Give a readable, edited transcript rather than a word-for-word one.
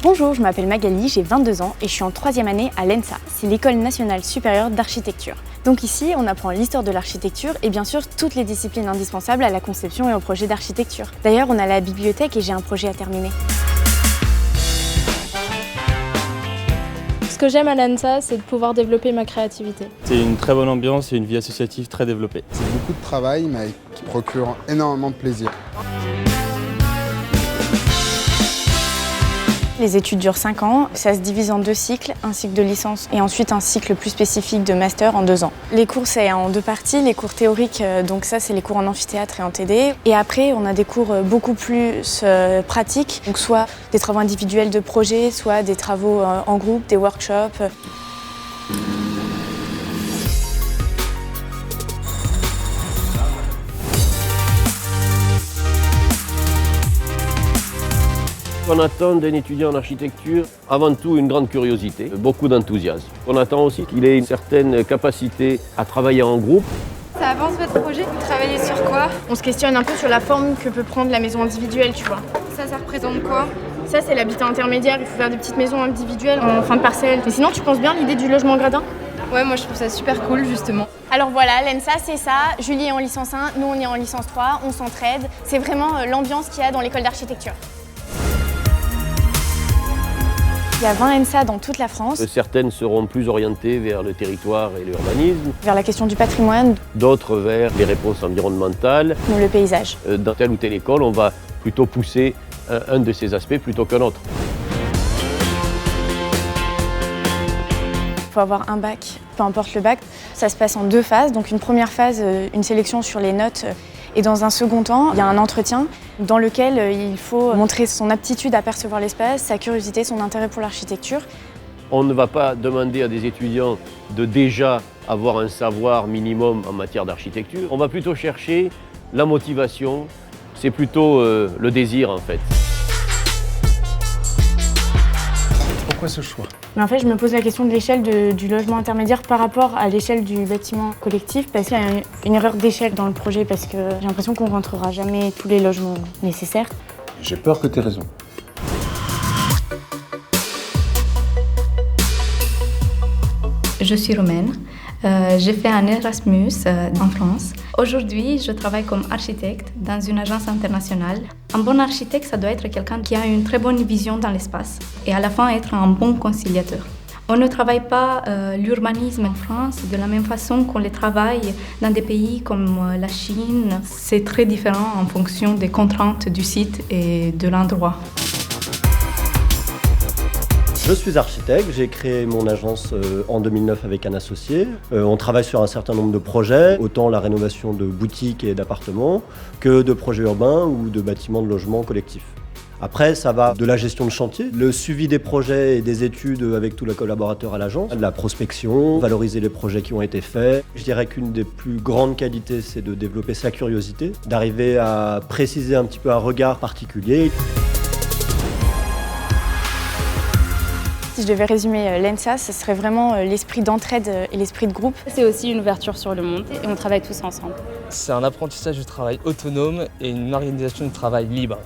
Bonjour, je m'appelle Magali, j'ai 22 ans et je suis en 3e année à l'ENSA. C'est l'École nationale supérieure d'architecture. Donc ici, on apprend l'histoire de l'architecture et bien sûr toutes les disciplines indispensables à la conception et au projet d'architecture. D'ailleurs, on a la bibliothèque et j'ai un projet à terminer. Ce que j'aime à l'ENSA, c'est de pouvoir développer ma créativité. C'est une très bonne ambiance et une vie associative très développée. C'est beaucoup de travail, mais qui procure énormément de plaisir. Les études durent 5 ans, ça se divise en 2 cycles, un cycle de licence et ensuite un cycle plus spécifique de master en 2 ans. Les cours c'est en 2 parties, les cours théoriques, donc ça c'est les cours en amphithéâtre et en TD. Et après on a des cours beaucoup plus pratiques, donc soit des travaux individuels de projet, soit des travaux en groupe, des workshops. On attend d'un étudiant en architecture avant tout une grande curiosité, beaucoup d'enthousiasme. On attend aussi qu'il ait une certaine capacité à travailler en groupe. Ça avance votre projet? Vous travaillez sur quoi? On se questionne un peu sur la forme que peut prendre la maison individuelle, tu vois. Ça représente quoi? Ça c'est l'habitat intermédiaire, il faut faire des petites maisons individuelles en fin de parcelle. Mais sinon tu penses bien l'idée du logement gradin? Ouais, moi je trouve ça super cool justement. Alors voilà, l'ENSA c'est ça, Julie est en licence 1, nous on est en licence 3, on s'entraide. C'est vraiment l'ambiance qu'il y a dans l'école d'architecture. Il y a 20 ENSA dans toute la France. Certaines seront plus orientées vers le territoire et l'urbanisme, Vers la question du patrimoine, d'autres vers les réponses environnementales. ou le paysage. Dans telle ou telle école, on va plutôt pousser un de ces aspects plutôt qu'un autre. Il faut avoir un bac, peu importe le bac. Ça se passe en 2 phases. Donc une première phase, une sélection sur les notes. Et dans un second temps, il y a un entretien dans lequel il faut montrer son aptitude à percevoir l'espace, sa curiosité, son intérêt pour l'architecture. On ne va pas demander à des étudiants de déjà avoir un savoir minimum en matière d'architecture. On va plutôt chercher la motivation, c'est plutôt le désir en fait. Pourquoi ce choix? Mais en fait, je me pose la question de l'échelle du logement intermédiaire par rapport à l'échelle du bâtiment collectif, parce qu'il y a une erreur d'échelle dans le projet, parce que j'ai l'impression qu'on ne rentrera jamais tous les logements nécessaires. J'ai peur que tu aies raison. Je suis roumaine. J'ai fait un Erasmus en France. Aujourd'hui, je travaille comme architecte dans une agence internationale. Un bon architecte, ça doit être quelqu'un qui a une très bonne vision dans l'espace et à la fin être un bon conciliateur. On ne travaille pas l'urbanisme en France de la même façon qu'on le travaille dans des pays comme la Chine. C'est très différent en fonction des contraintes du site et de l'endroit. Je suis architecte, j'ai créé mon agence en 2009 avec un associé. On travaille sur un certain nombre de projets, autant la rénovation de boutiques et d'appartements que de projets urbains ou de bâtiments de logements collectifs. Après, ça va de la gestion de chantier, le suivi des projets et des études avec tous les collaborateurs à l'agence, la prospection, valoriser les projets qui ont été faits. Je dirais qu'une des plus grandes qualités, c'est de développer sa curiosité, d'arriver à préciser un petit peu un regard particulier. Si je devais résumer l'ENSA, ce serait vraiment l'esprit d'entraide et l'esprit de groupe. C'est aussi une ouverture sur le monde et on travaille tous ensemble. C'est un apprentissage du travail autonome et une organisation du travail libre.